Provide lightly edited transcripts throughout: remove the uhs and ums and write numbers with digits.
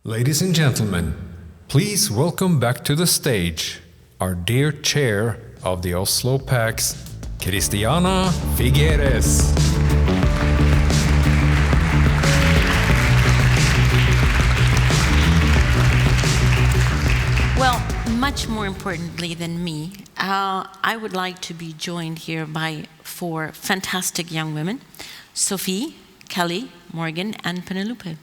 Ladies and gentlemen, please welcome back to the stage our dear chair of the Oslo Pax, Christiana Figueres. Well, much more importantly than me, I would like to be joined here by four fantastic young women, Sophie, Kelly, Morgan, and Penelope.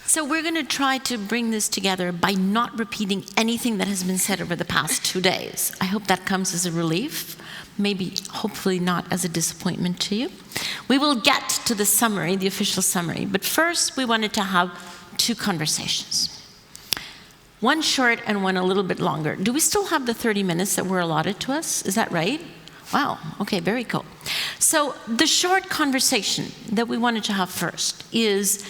So we're going to try to bring this together by not repeating anything that has been said over the past 2 days. I hope that comes as a relief, maybe hopefully not as a disappointment to you. We will get to the summary, the official summary, but first we wanted to have two conversations. One short and one a little bit longer. Do we still have the 30 minutes that were allotted to us? Is that right? Wow, okay, very cool. So the short conversation that we wanted to have first is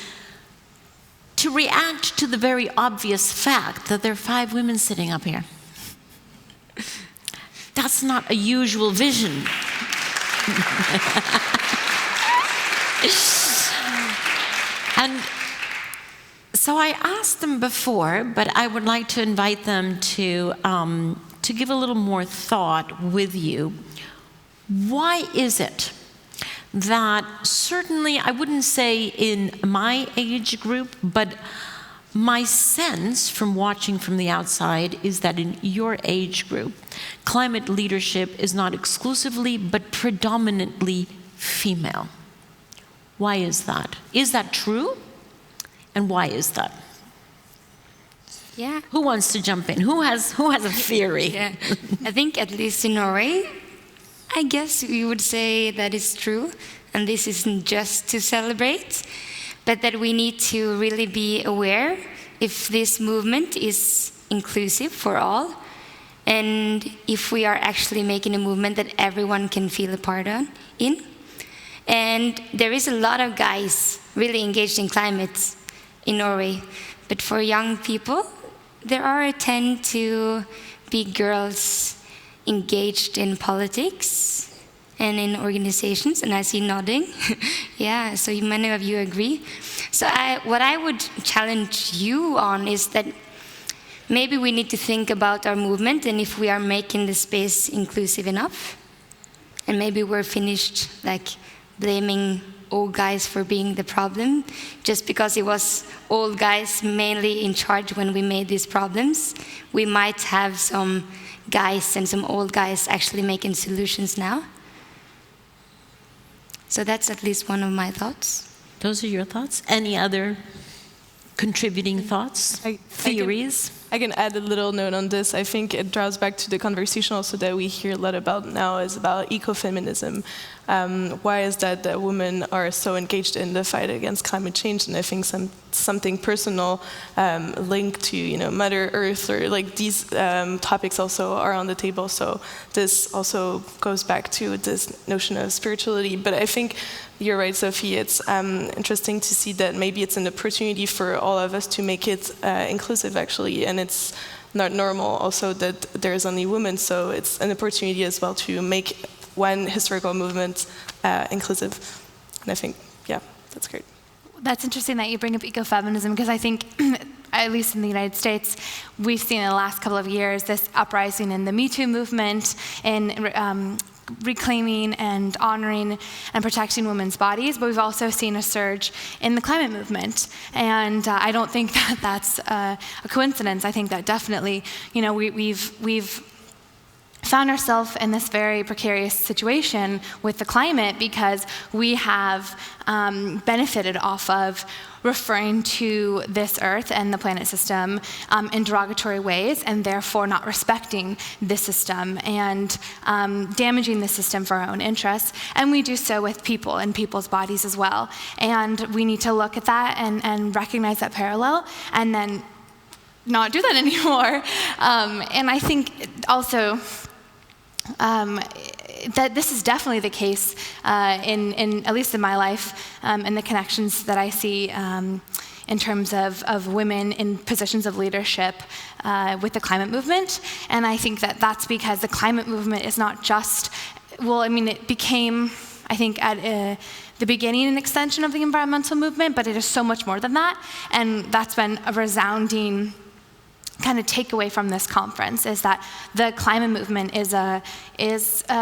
to react to the very obvious fact that there are 5 women sitting up here. That's not a usual vision. And so I asked them before, but I would like to invite them to give a little more thought with you. Why is it that certainly, I wouldn't say in my age group, but my sense from watching from the outside is that in your age group, climate leadership is not exclusively, but predominantly female? Why is that? Is that true? And why is that? Yeah. Who wants to jump in? Who has a theory? Yeah. I think at least in Norway, I guess we would say that is true, and this isn't just to celebrate, but that we need to really be aware if this movement is inclusive for all, and if we are actually making a movement that everyone can feel a part in. And there is a lot of guys really engaged in climate in Norway, but for young people, there are tend to be girls engaged in politics and in organizations, and I see nodding. Yeah, so many of you agree. So what I would challenge you on is that maybe we need to think about our movement and if we are making the space inclusive enough. And maybe we're finished like blaming old guys for being the problem, just because it was old guys mainly in charge when we made these problems. We might have some guys and some old guys actually making solutions now. So that's at least one of my thoughts. Those are your thoughts? Any other contributing thoughts, theories? I can add a little note on this. I think it draws back to the conversation also that we hear a lot about now, is about ecofeminism. Why is that women are so engaged in the fight against climate change? And I think something personal linked to Mother Earth, or like these topics also are on the table. So this also goes back to this notion of spirituality. But I think you're right, Sophie. It's interesting to see that maybe it's an opportunity for all of us to make it inclusive, actually, and it's not normal also that there's only women, so it's an opportunity as well to make one historical movement inclusive. And I think, yeah, that's great. That's interesting that you bring up ecofeminism, because I think, at least in the United States, we've seen in the last couple of years this uprising in the Me Too movement, in reclaiming and honoring and protecting women's bodies, but we've also seen a surge in the climate movement. And I don't think that that's a coincidence. I think that definitely, we've found ourselves in this very precarious situation with the climate because we have benefited off of referring to this earth and the planet system in derogatory ways, and therefore not respecting this system and damaging the system for our own interests. And we do so with people and people's bodies as well. And we need to look at that and recognize that parallel, and then not do that anymore. And I think also that this is definitely the case in at least in my life, and the connections that I see in terms of women in positions of leadership with the climate movement. And I think that that's because the climate movement is not just, well, I mean, it became, I think, at the beginning an extension of the environmental movement, but it is so much more than that. And that's been a resounding kind of takeaway from this conference, is that the climate movement is a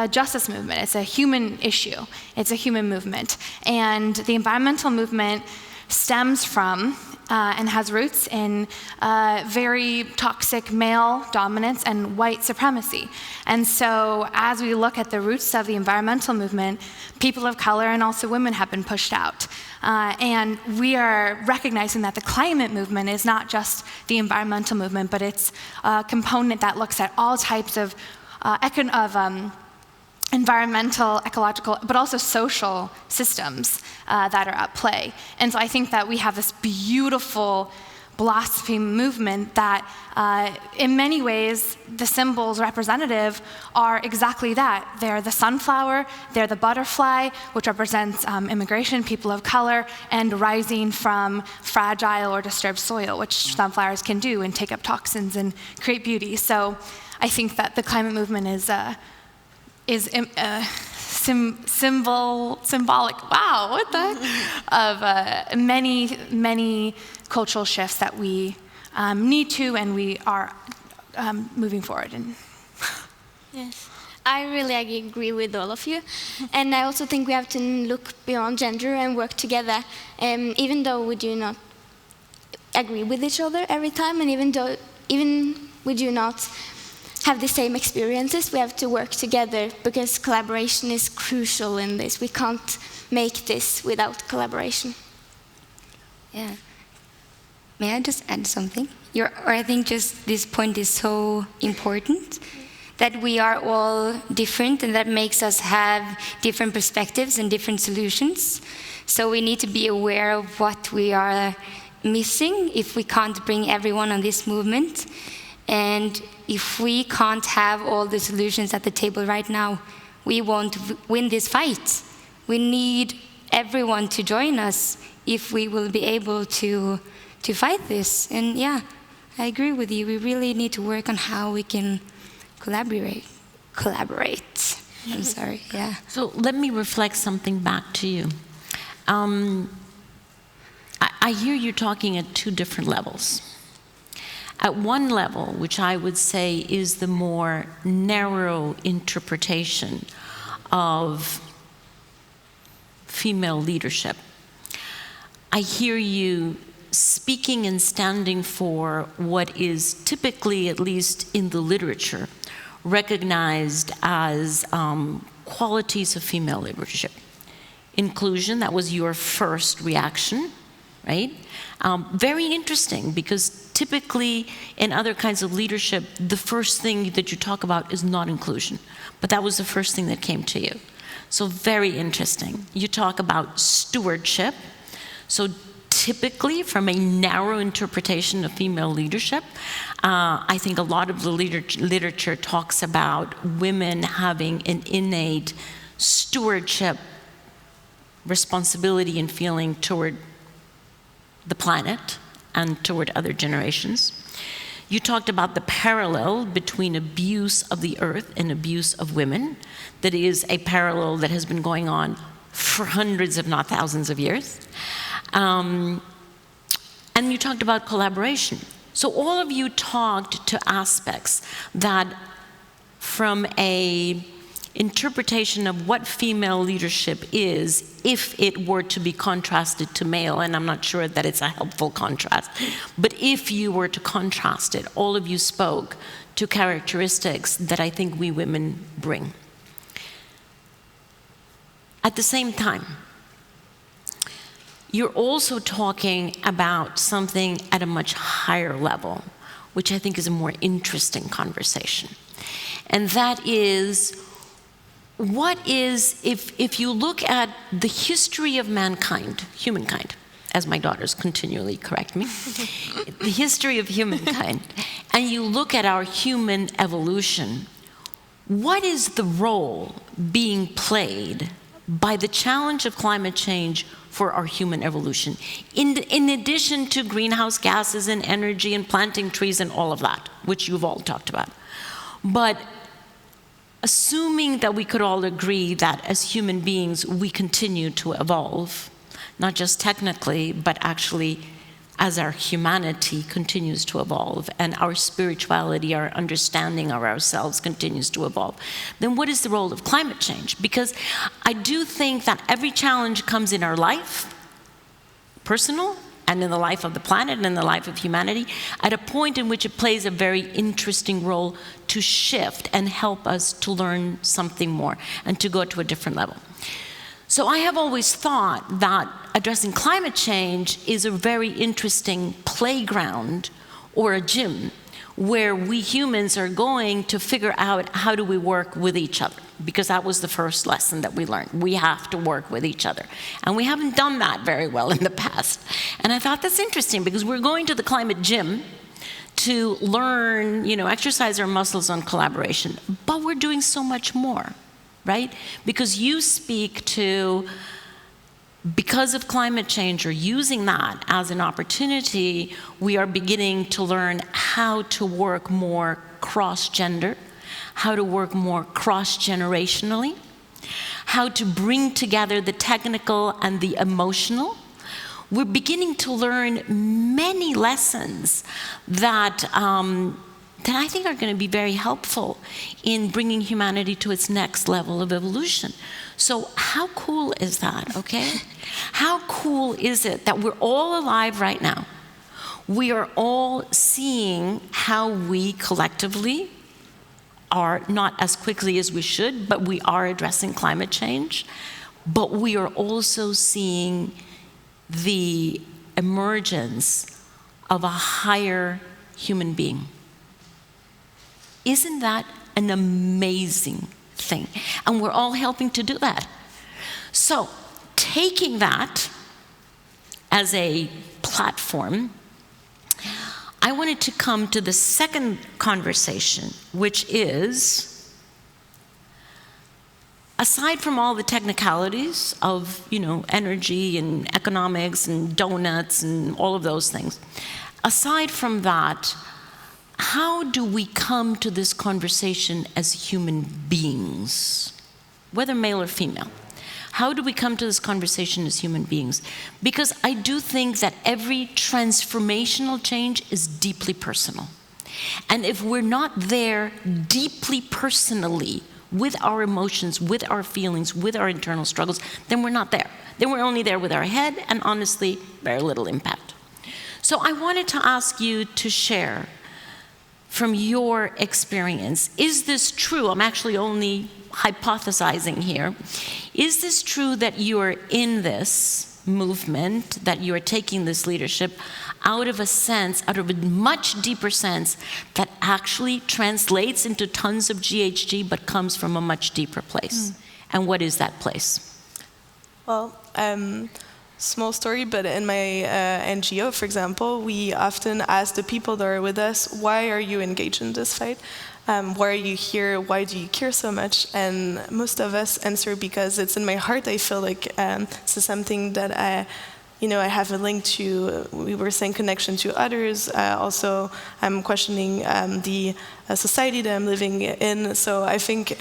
justice movement. It's a human issue. It's a human movement. And the environmental movement stems from and has roots in very toxic male dominance and white supremacy. And so as we look at the roots of the environmental movement, people of color and also women have been pushed out. And we are recognizing that the climate movement is not just the environmental movement, but it's a component that looks at all types of environmental, ecological, but also social systems that are at play. And so I think that we have this beautiful blossoming movement that in many ways the symbols representative are exactly that. They're the sunflower, they're the butterfly, which represents immigration, people of color, and rising from fragile or disturbed soil, which sunflowers can do and take up toxins and create beauty. So I think that the climate movement is symbolic, wow, what the heck, of many cultural shifts that we need to, and we are moving forward. Yes, I really agree with all of you. And I also think we have to look beyond gender and work together, even though we do not agree with each other every time, and even we do not have the same experiences, we have to work together, because collaboration is crucial in this. We can't make this without collaboration. Yeah. May I just add something? I think just this point is so important, that we are all different, and that makes us have different perspectives and different solutions. So we need to be aware of what we are missing if we can't bring everyone on this movement. And if we can't have all the solutions at the table right now, we won't win this fight. We need everyone to join us if we will be able to fight this. And yeah, I agree with you. We really need to work on how we can collaborate. I'm sorry, yeah. So let me reflect something back to you. I hear you talking at two different levels. At one level, which I would say is the more narrow interpretation of female leadership, I hear you speaking and standing for what is typically, at least in the literature, recognized as qualities of female leadership. Inclusion, that was your first reaction, right? Very interesting, because typically in other kinds of leadership, the first thing that you talk about is not inclusion. But that was the first thing that came to you. So very interesting. You talk about stewardship. So typically, from a narrow interpretation of female leadership, I think a lot of the literature talks about women having an innate stewardship responsibility and feeling toward the planet and toward other generations. You talked about the parallel between abuse of the earth and abuse of women. That is a parallel that has been going on for hundreds, if not thousands of years. And you talked about collaboration. So all of you talked to aspects that, from a interpretation of what female leadership is, if it were to be contrasted to male, and I'm not sure that it's a helpful contrast, but if you were to contrast it, all of you spoke to characteristics that I think we women bring. At the same time, you're also talking about something at a much higher level, which I think is a more interesting conversation. And that is, what is, if you look at the history of mankind, humankind, as my daughters continually correct me, the history of humankind, and you look at our human evolution, what is the role being played by the challenge of climate change for our human evolution, in addition to greenhouse gases and energy and planting trees and all of that, which you've all talked about. But assuming that we could all agree that as human beings we continue to evolve, not just technically, but actually as our humanity continues to evolve and our spirituality, our understanding of ourselves continues to evolve, then what is the role of climate change? Because I do think that every challenge comes in our life, personal, and in the life of the planet and in the life of humanity, at a point in which it plays a very interesting role to shift and help us to learn something more and to go to a different level. So I have always thought that addressing climate change is a very interesting playground or a gym where we humans are going to figure out how do we work with each other, because that was the first lesson that we learned. We have to work with each other. And we haven't done that very well in the past. And I thought that's interesting because we're going to the climate gym to learn, exercise our muscles on collaboration, but we're doing so much more. Right? Because you speak to, because of climate change or using that as an opportunity, we are beginning to learn how to work more cross-gender, how to work more cross-generationally, how to bring together the technical and the emotional. We're beginning to learn many lessons that I think are going to be very helpful in bringing humanity to its next level of evolution. So how cool is that, okay? How cool is it that we're all alive right now? We are all seeing how we collectively are, not as quickly as we should, but we are addressing climate change. But we are also seeing the emergence of a higher human being. Isn't that an amazing thing? And we're all helping to do that. So, taking that as a platform, I wanted to come to the second conversation, which is, aside from all the technicalities of, energy and economics and donuts and all of those things, aside from that, how do we come to this conversation as human beings, whether male or female? How do we come to this conversation as human beings? Because I do think that every transformational change is deeply personal. And if we're not there deeply personally with our emotions, with our feelings, with our internal struggles, then we're not there. Then we're only there with our head, and honestly, very little impact. So I wanted to ask you to share from your experience. Is this true? I'm actually only hypothesizing here. Is this true that you're in this movement, that you're taking this leadership out of a much deeper sense that actually translates into tons of GHG but comes from a much deeper place? And what is that place? Well, small story, but in my NGO, for example, we often ask the people that are with us, why are you engaged in this fight? Why are you here? Why do you care so much? And most of us answer, because it's in my heart. I feel like this is something that I have a link to. We were saying connection to others. Also, I'm questioning the society that I'm living in. So I think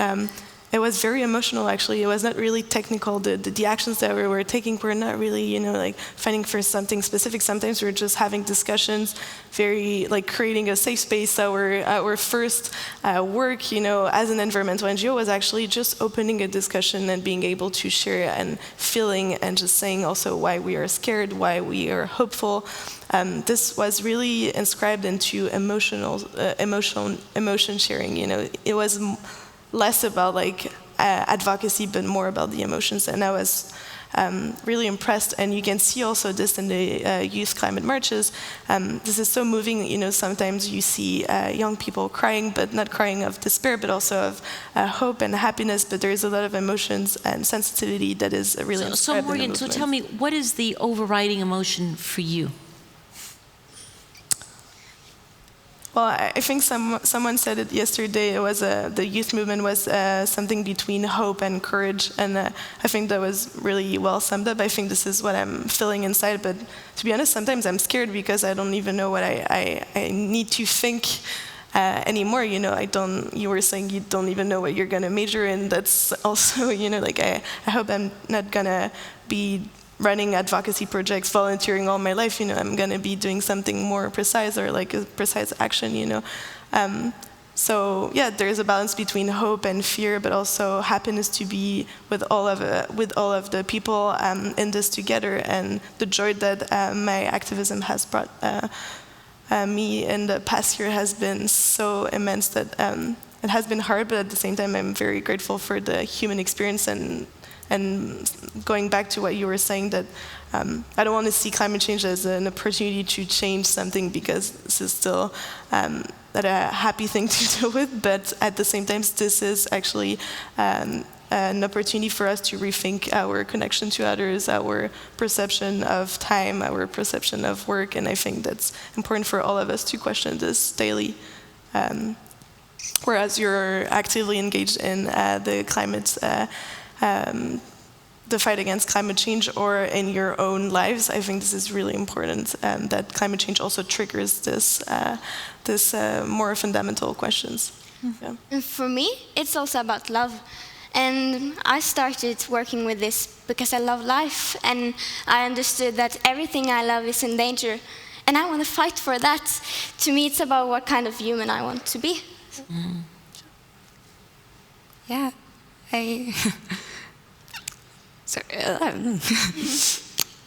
it was very emotional, actually. It was not really technical. The actions that we were taking were not really, like fighting for something specific. Sometimes we were just having discussions, very creating a safe space. Our first work, as an environmental NGO was actually just opening a discussion and being able to share and feeling and just saying also why we are scared, why we are hopeful. This was really inscribed into emotion sharing. It was less about advocacy, but more about the emotions. And I was really impressed. And you can see also this in the youth climate marches. This is so moving. Sometimes you see young people crying, but not crying of despair, but also of hope and happiness. But there is a lot of emotions and sensitivity that is really inscribed in the movement. So tell me, what is the overriding emotion for you? Well, I think someone said it yesterday. It was the youth movement was something between hope and courage, and I think that was really well summed up. I think this is what I'm feeling inside. But to be honest, sometimes I'm scared because I don't even know what I need to think anymore. You know, you were saying you don't even know what you're gonna major in. That's also, you know, like I hope I'm not gonna be running advocacy projects, volunteering all my life. You know, I'm gonna be doing something more precise or like a precise action. You know, so yeah, there's a balance between hope and fear, but also happiness to be with all of the people in this together, and the joy that my activism has brought me in the past year has been so immense that it has been hard, but at the same time, I'm very grateful for the human experience. And going back to what you were saying, that I don't want to see climate change as an opportunity to change something, because this is still not a happy thing to deal with, but at the same time, this is actually an opportunity for us to rethink our connection to others, our perception of time, our perception of work, and I think that's important for all of us to question this daily. Whereas you're actively engaged in the climate the fight against climate change or in your own lives, I think this is really important, that climate change also triggers this more fundamental questions. Yeah. And for me, it's also about love. And I started working with this because I love life, and I understood that everything I love is in danger, and I want to fight for that. To me, it's about what kind of human I want to be. Mm. Yeah, Sorry,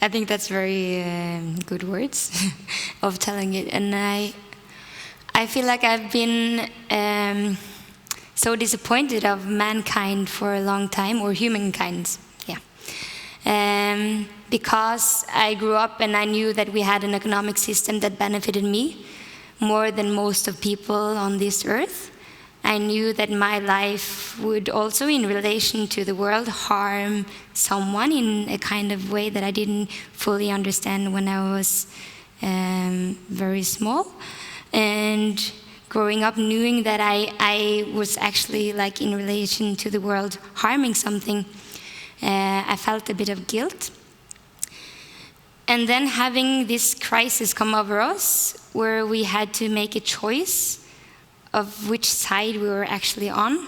I think that's very good words of telling it, and I feel like I've been so disappointed of mankind for a long time, or humankind, yeah, because I grew up and I knew that we had an economic system that benefited me more than most of people on this earth. I knew that my life would also, in relation to the world, harm someone in a kind of way that I didn't fully understand when I was very small. And growing up knowing that I was actually, like, in relation to the world, harming something, I felt a bit of guilt. And then having this crisis come over us, where we had to make a choice of which side we were actually on.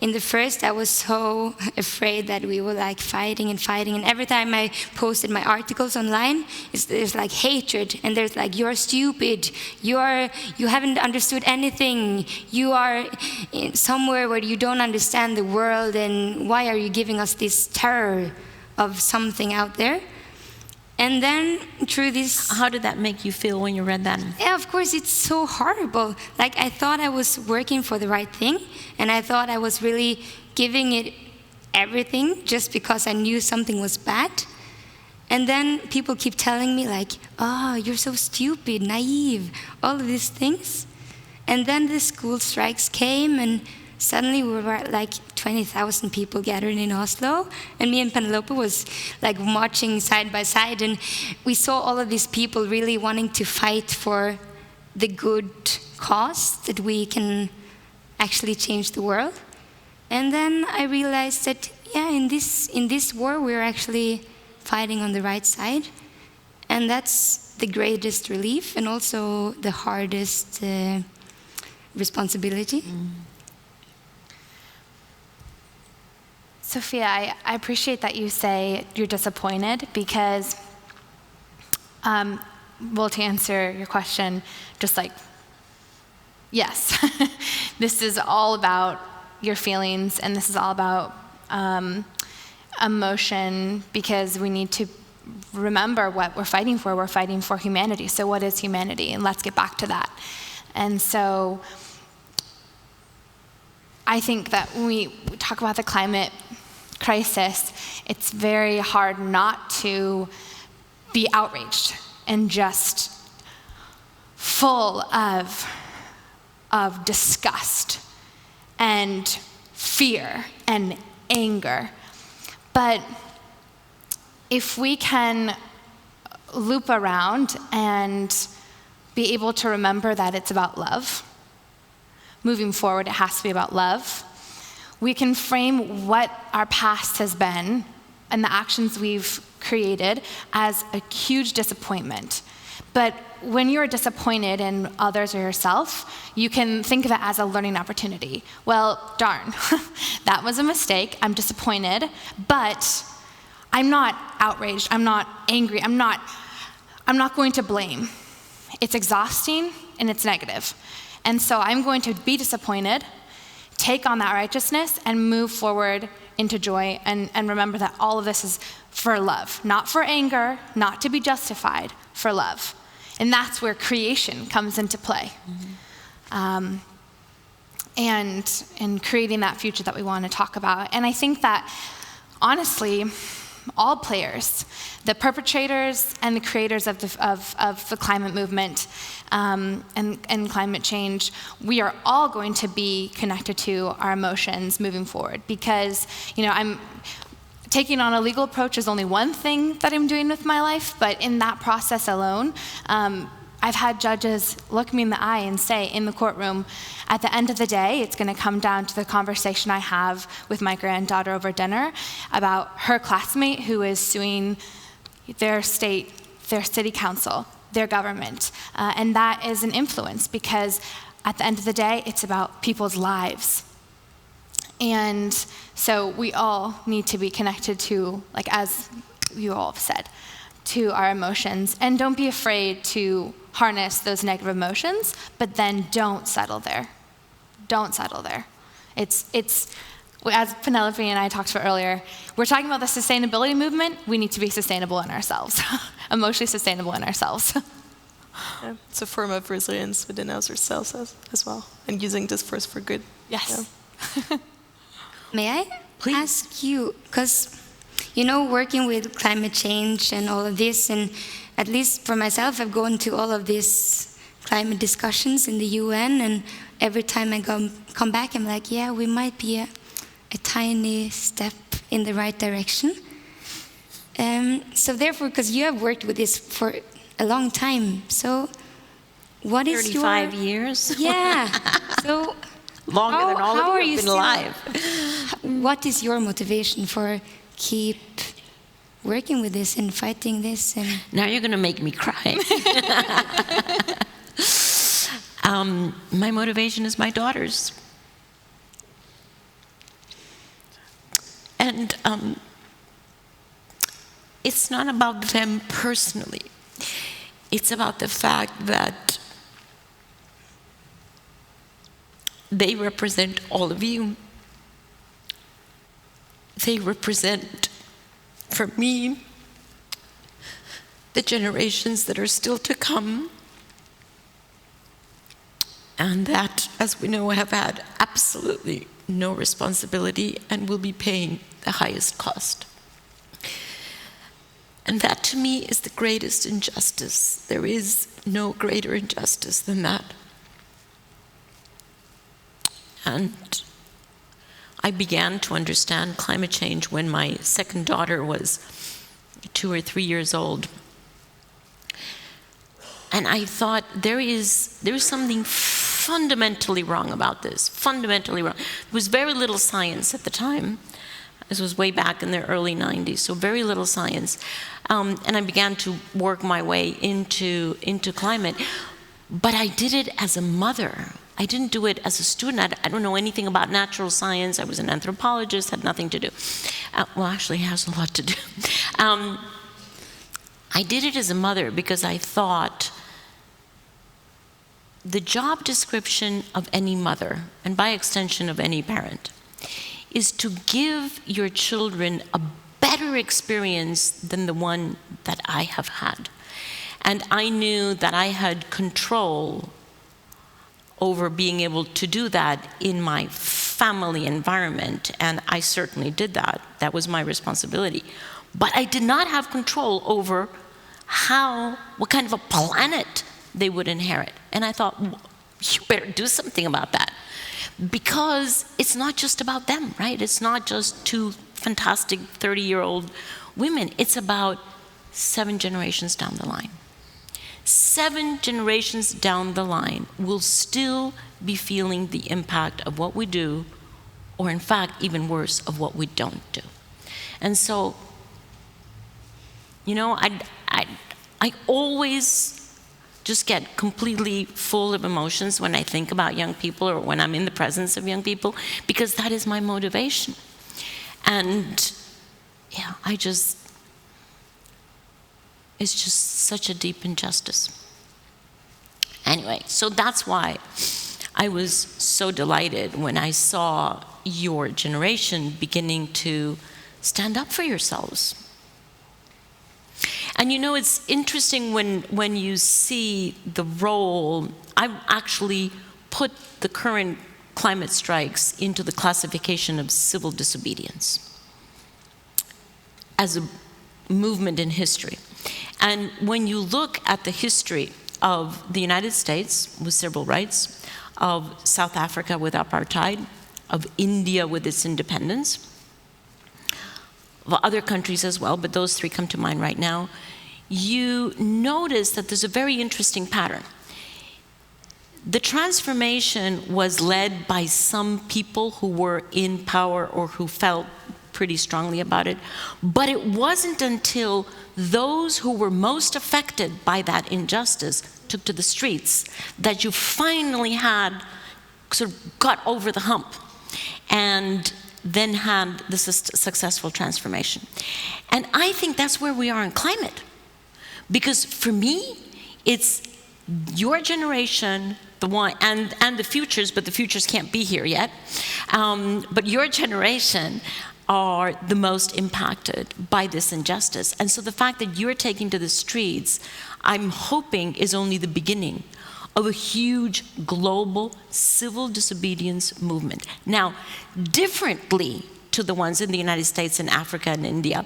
In the first, I was so afraid that we were like fighting, and every time I posted my articles online, there's like hatred, and there's like, you're stupid, you haven't understood anything, you are somewhere where you don't understand the world, and why are you giving us this terror of something out there? And then through this... How did that make you feel when you read that? Yeah, of course, it's so horrible. Like, I thought I was working for the right thing, and I thought I was really giving it everything just because I knew something was bad. And then people keep telling me, like, oh, you're so stupid, naive, all of these things. And then the school strikes came, and suddenly we were like 20,000 people gathered in Oslo, and me and Penelope was like marching side by side, and we saw all of these people really wanting to fight for the good cause, that we can actually change the world. And then I realized that, yeah, in this war we're actually fighting on the right side, and that's the greatest relief and also the hardest responsibility. Sophia, I appreciate that you say you're disappointed, because, well, to answer your question, just like, yes, this is all about your feelings, and this is all about emotion, because we need to remember what we're fighting for. We're fighting for humanity. So what is humanity? And let's get back to that. And so I think that when we talk about the climate crisis, it's very hard not to be outraged and just full of disgust and fear and anger. But if we can loop around and be able to remember that it's about love. Moving forward, it has to be about love. We can frame what our past has been and the actions we've created as a huge disappointment. But when you're disappointed in others or yourself, you can think of it as a learning opportunity. Well, darn, that was a mistake. I'm disappointed, but I'm not outraged. I'm not angry. I'm not going to blame. It's exhausting and it's negative. And so I'm going to be disappointed, take on that righteousness, and move forward into joy, and remember that all of this is for love, not for anger, not to be justified, for love. And that's where creation comes into play. And creating that future that we want to talk about. And I think that, honestly, all players, the perpetrators and the creators of the climate movement and climate change, we are all going to be connected to our emotions moving forward. Because, I'm taking on a legal approach is only one thing that I'm doing with my life, but in that process alone, I've had judges look me in the eye and say in the courtroom, at the end of the day, it's going to come down to the conversation I have with my granddaughter over dinner about her classmate who is suing their state, their city council, their government. And that is an influence because at the end of the day, it's about people's lives. And so we all need to be connected to, like as you all have said, to our emotions. And don't be afraid to harness those negative emotions, but then don't settle there. Don't settle there. It's as Penelope and I talked about earlier, we're talking about the sustainability movement. We need to be sustainable in ourselves, emotionally sustainable in ourselves. Yeah, it's a form of resilience within ourselves as well, and using this force for good. Yes. Yeah. May I Please. ask you, because, working with climate change and all of this, and at least for myself, I've gone to all of these climate discussions in the UN, and every time I come back, I'm like, yeah, we might be a tiny step in the right direction. So therefore, because you have worked with this for a long time, so what is 35 years? Yeah. So Longer than all how of are you you have been alive. What is your motivation for keep working with this and fighting this? And Now you're going to make me cry. My motivation is my daughters. And it's not about them personally. It's about the fact that they represent all of you. They represent, for me, the generations that are still to come, and that, as we know, have had absolutely no responsibility and will be paying the highest cost. And that, to me, is the greatest injustice. There is no greater injustice than that. And I began to understand climate change when my second daughter was 2 or 3 years old. And I thought, there is something fundamentally wrong about this, fundamentally wrong. There was very little science at the time. This was way back in the early 90s, so very little science. And I began to work my way into climate. But I did it as a mother. I didn't do it as a student. I don't know anything about natural science. I was an anthropologist, had nothing to do. Well, actually, it has a lot to do. I did it as a mother because I thought the job description of any mother, and by extension of any parent, is to give your children a better experience than the one that I have had. And I knew that I had control over being able to do that in my family environment, and I certainly did that. That was my responsibility. But I did not have control over what kind of a planet they would inherit. And I thought, you better do something about that. Because it's not just about them, right? It's not just two fantastic 30-year-old women. It's about 7 generations down the line. 7 generations down the line will still be feeling the impact of what we do, or in fact, even worse, of what we don't do. And so, you know, I always just get completely full of emotions when I think about young people or when I'm in the presence of young people, because that is my motivation. And yeah, it's just such a deep injustice. Anyway, so that's why I was so delighted when I saw your generation beginning to stand up for yourselves. And you know, it's interesting when you see the role. I've actually put the current climate strikes into the classification of civil disobedience as a movement in history. And when you look at the history of the United States with civil rights, of South Africa with apartheid, of India with its independence, of other countries as well, but those 3 come to mind right now, you notice that there's a very interesting pattern. The transformation was led by some people who were in power or who felt pretty strongly about it, but it wasn't until those who were most affected by that injustice took to the streets that you finally had sort of got over the hump and then had the successful transformation. And I think that's where we are in climate. Because for me, it's your generation, the one, and the futures, but the futures can't be here yet. But your generation are the most impacted by this injustice. And so the fact that you're taking to the streets, I'm hoping, is only the beginning of a huge global civil disobedience movement. Now, differently to the ones in the United States and Africa and India,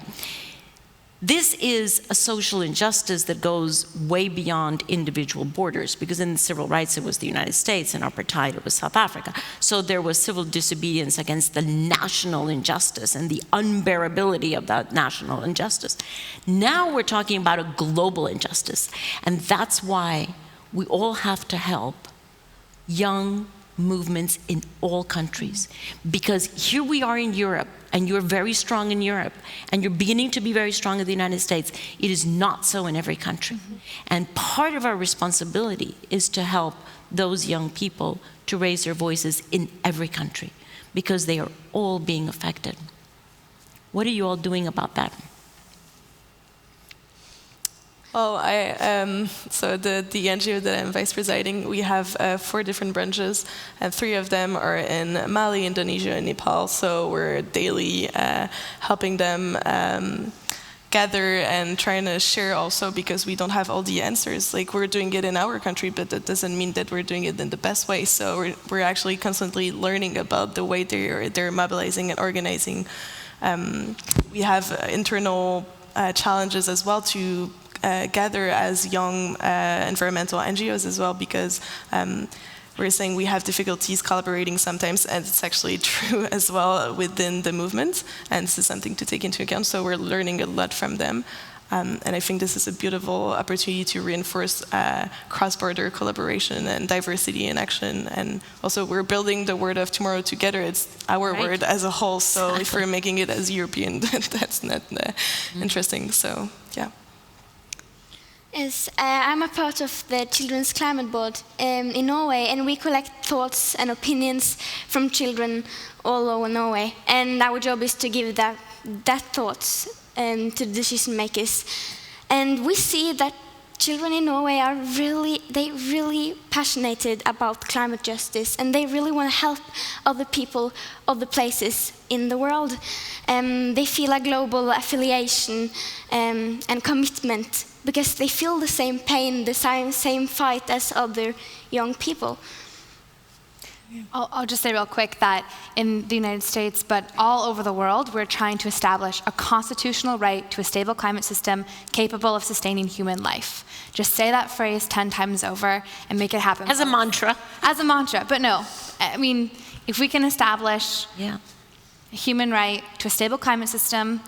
this is a social injustice that goes way beyond individual borders, because in civil rights it was the United States, and apartheid it was South Africa. So there was civil disobedience against the national injustice and the unbearability of that national injustice. Now we're talking about a global injustice, and that's why we all have to help young movements in all countries. Because here we are in Europe, and you're very strong in Europe, and you're beginning to be very strong in the United States. It is not so in every country. And part of our responsibility is to help those young people to raise their voices in every country, because they are all being affected. What are you all doing about that? Well, so the NGO that I'm vice presiding, we have 4 different branches, and 3 of them are in Mali, Indonesia, and Nepal. So we're daily helping them gather and trying to share also, because we don't have all the answers. Like, we're doing it in our country, but that doesn't mean that we're doing it in the best way. So we're actually constantly learning about the way they're mobilizing and organizing. We have internal challenges as well to gather as young environmental NGOs as well, because we're saying we have difficulties collaborating sometimes, and it's actually true as well within the movement, and this is something to take into account. So we're learning a lot from them, and I think this is a beautiful opportunity to reinforce cross-border collaboration and diversity in action. And also, we're building the word of tomorrow together. It's our word as a whole, so exactly. If we're making it as European, that's not interesting. So yeah. Yes, I'm a part of the Children's Climate Board in Norway, and we collect thoughts and opinions from children all over Norway. And our job is to give that thoughts to the decision makers. And we see that children in Norway are really passionate about climate justice, and they really want to help other people, other places in the world. They feel a global affiliation and commitment, because they feel the same pain, the same fight as other young people. I'll just say real quick that in the United States, but all over the world, we're trying to establish a constitutional right to a stable climate system capable of sustaining human life. Just say that phrase 10 times over and make it happen. As a mantra. As a mantra, but no. I mean, if we can establish a human right to a stable climate system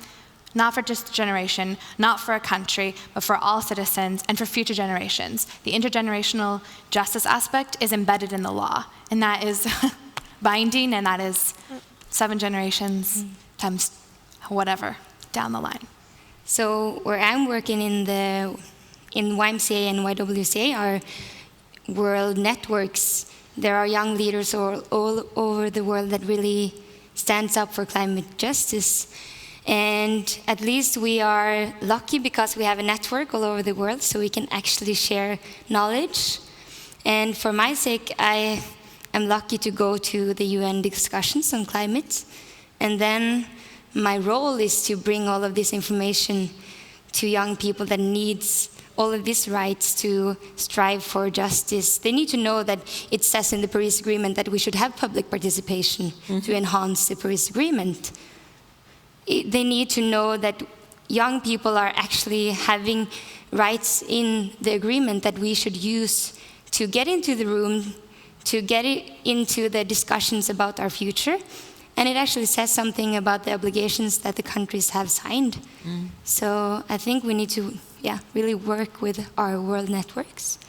Not for just a generation, not for a country, but for all citizens and for future generations. The intergenerational justice aspect is embedded in the law, and that is binding, and that is 7 generations times whatever down the line. So where I'm working in YMCA and YWCA are world networks. There are young leaders all over the world that really stands up for climate justice. And at least we are lucky because we have a network all over the world, so we can actually share knowledge. And for my sake, I am lucky to go to the UN discussions on climate. And then my role is to bring all of this information to young people that needs all of these rights to strive for justice. They need to know that it says in the Paris Agreement that we should have public participation to enhance the Paris Agreement. They need to know that young people are actually having rights in the agreement that we should use to get into the room, to get into the discussions about our future. And it actually says something about the obligations that the countries have signed. So I think we need to really work with our world networks.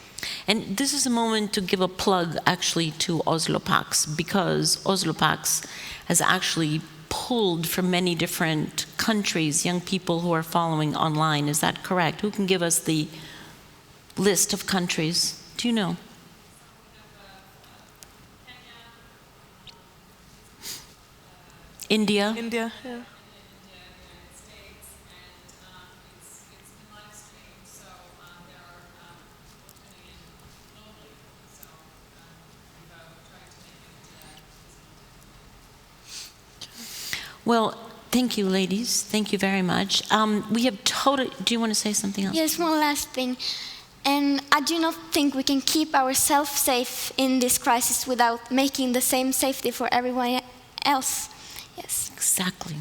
And this is a moment to give a plug actually to Oslo Pax, because Oslo Pax has actually pulled from many different countries young people who are following online. Is that correct? Who can give us the list of countries? Do you know? India? India, yeah. Well, thank you, ladies. Thank you very much. We have totally... Do you want to say something else? Yes, one last thing. And I do not think we can keep ourselves safe in this crisis without making the same safety for everyone else. Yes. Exactly.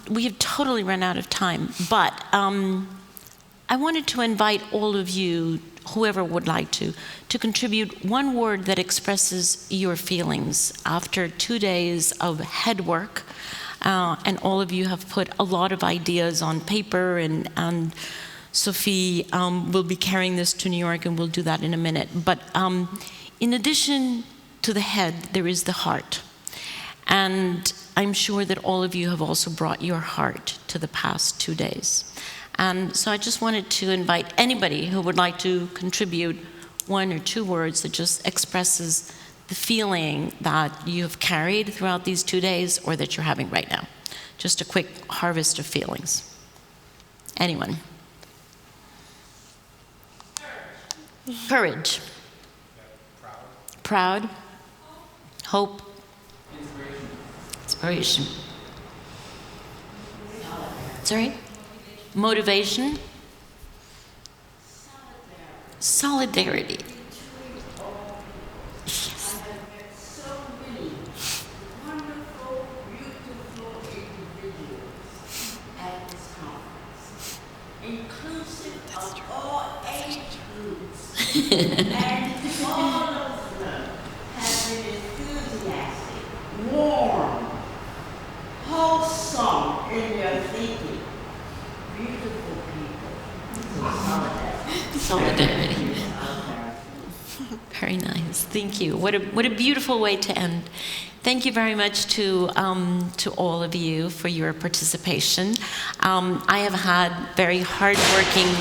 We have totally run out of time, but I wanted to invite all of you, whoever would like to contribute one word that expresses your feelings after 2 days of head work. And all of you have put a lot of ideas on paper, and Sophie will be carrying this to New York, and we'll do that in a minute. But in addition to the head, there is the heart. And I'm sure that all of you have also brought your heart to the past 2 days. And so I just wanted to invite anybody who would like to contribute 1 or 2 words that just expresses the feeling that you have carried throughout these 2 days or that you're having right now. Just a quick harvest of feelings. Anyone? Courage. Proud. Hope. Inspiration. Sorry? Motivation. Solidarity. Yes. Inclusive of all age groups, and all of them have been enthusiastic, warm, wholesome in their thinking. Beautiful people. Solidarity. Very nice. Thank you. What a beautiful way to end. Thank you very much to all of you for your participation. I have had very hardworking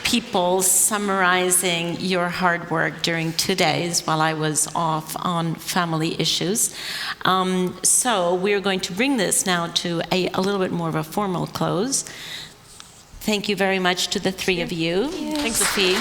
people summarizing your hard work during 2 days while I was off on family issues. So we're going to bring this now to a little bit more of a formal close. Thank you very much to the 3 of you. Thanks, Sophie.